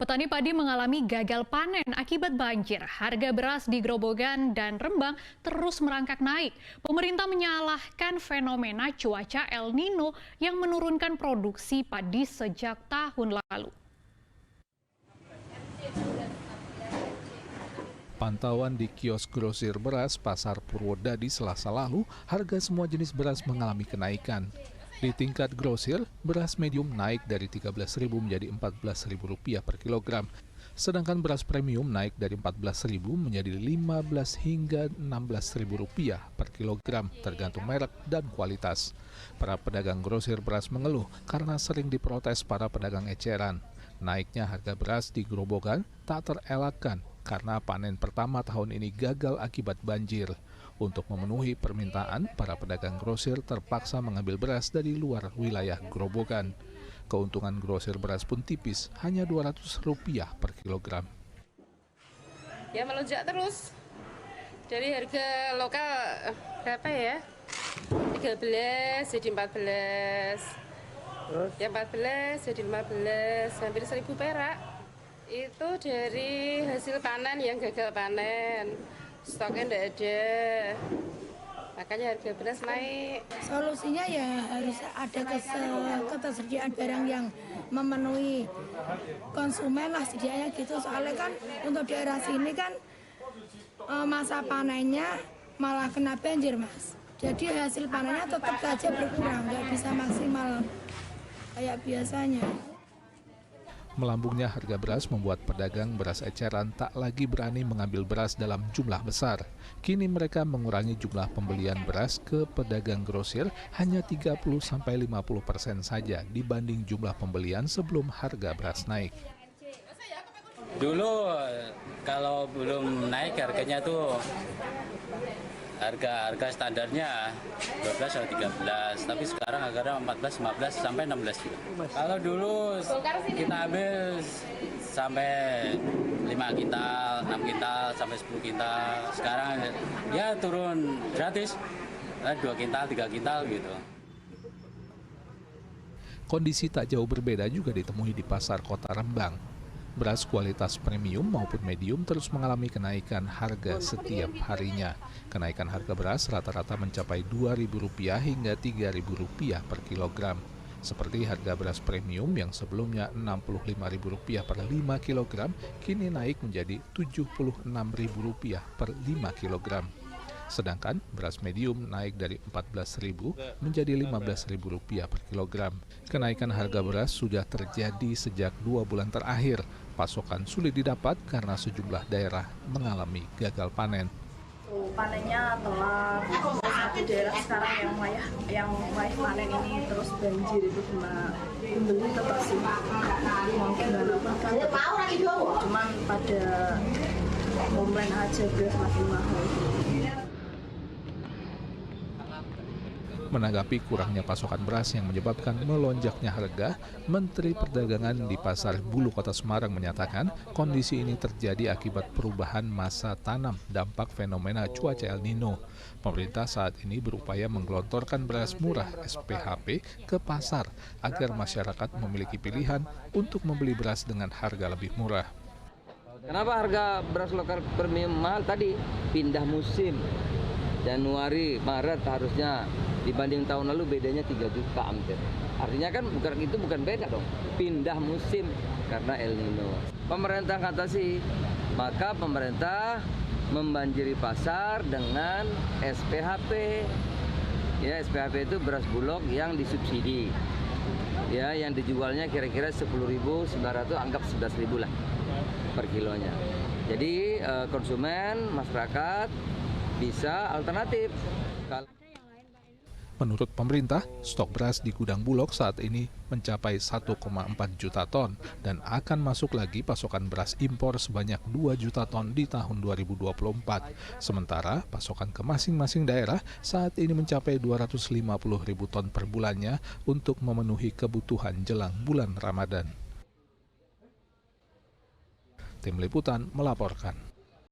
Petani padi mengalami gagal panen akibat banjir. Harga beras di Grobogan dan Rembang terus merangkak naik. Pemerintah menyalahkan fenomena cuaca El Nino yang menurunkan produksi padi sejak tahun lalu. Pantauan di kios grosir beras Pasar Purwodadi Selasa lalu, harga semua jenis beras mengalami kenaikan. Di tingkat grosir, beras medium naik dari Rp13.000 menjadi Rp14.000 per kilogram. Sedangkan beras premium naik dari Rp14.000 menjadi Rp15 hingga Rp16.000 per kilogram, tergantung merek dan kualitas. Para pedagang grosir beras mengeluh karena sering diprotes para pedagang eceran. Naiknya harga beras di Grobogan tak terelakkan karena panen pertama tahun ini gagal akibat banjir. Untuk memenuhi permintaan, para pedagang grosir terpaksa mengambil beras dari luar wilayah Grobogan. Keuntungan grosir beras pun tipis, hanya Rp200 per kilogram. Ya melonjak terus. Dari harga lokal berapa ya? 13 jadi 14. Terus? Ya 14 jadi 15, hampir 1.000 perak. Itu dari hasil panen yang gagal panen. Stoknya tidak ada, makanya harga beras naik. Solusinya ya harus ada ketersediaan barang yang memenuhi konsumen lah sedianya gitu. Soalnya kan untuk daerah sini kan masa panennya malah kena banjir, Mas. Jadi hasil panennya tetap saja berkurang, nggak bisa maksimal kayak biasanya. Melambungnya harga beras membuat pedagang beras eceran tak lagi berani mengambil beras dalam jumlah besar. Kini mereka mengurangi jumlah pembelian beras ke pedagang grosir hanya 30–50% saja dibanding jumlah pembelian sebelum harga beras naik. Dulu kalau belum naik harganya tuh harga standarnya 12 atau 13, tapi sekarang harganya 14, 15 sampai 16 juga. Kalau dulu kita ambil sampai 5 kintal, 6 kintal sampai 10 kintal. Sekarang ya turun gratis, 2 kintal, 3 kintal gitu. Kondisi tak jauh berbeda juga ditemui di pasar kota Rembang. Beras kualitas premium maupun medium terus mengalami kenaikan harga setiap harinya. Kenaikan harga beras rata-rata mencapai Rp2.000 hingga Rp3.000 per kilogram. Seperti harga beras premium yang sebelumnya Rp65.000 per 5 kilogram, kini naik menjadi Rp76.000 per 5 kilogram. Sedangkan beras medium naik dari Rp14.000 menjadi Rp15.000 per kilogram. Kenaikan harga beras sudah terjadi sejak 2 bulan terakhir. Pasokan sulit didapat karena sejumlah daerah mengalami gagal panen. Panennya telat, satu daerah sekarang yang wayah panen ini terus banjir itu gimana? Pembeli tetap sih mau gimana pun kan cuman pada komplain aja beras makin mahal. Menanggapi kurangnya pasokan beras yang menyebabkan melonjaknya harga, Menteri Perdagangan di Pasar Bulu Kota Semarang menyatakan kondisi ini terjadi akibat perubahan masa tanam dampak fenomena cuaca El Nino. Pemerintah saat ini berupaya menggelontorkan beras murah SPHP ke pasar agar masyarakat memiliki pilihan untuk membeli beras dengan harga lebih murah. Kenapa harga beras lokal premium mahal tadi? Pindah musim. Januari, Maret harusnya dibanding tahun lalu bedanya 3 juta hampir. Artinya kan bukan beda dong, pindah musim karena El Nino. Pemerintah atasi, maka pemerintah membanjiri pasar dengan SPHP. Ya, SPHP itu beras bulog yang disubsidi. Ya, yang dijualnya kira-kira 10.900, anggap 11.000 lah per kilonya. Jadi konsumen, masyarakat bisa alternatif. Menurut pemerintah, stok beras di gudang Bulog saat ini mencapai 1,4 juta ton dan akan masuk lagi pasokan beras impor sebanyak 2 juta ton di tahun 2024. Sementara pasokan ke masing-masing daerah saat ini mencapai 250.000 ton per bulannya untuk memenuhi kebutuhan jelang bulan Ramadan. Tim Liputan melaporkan.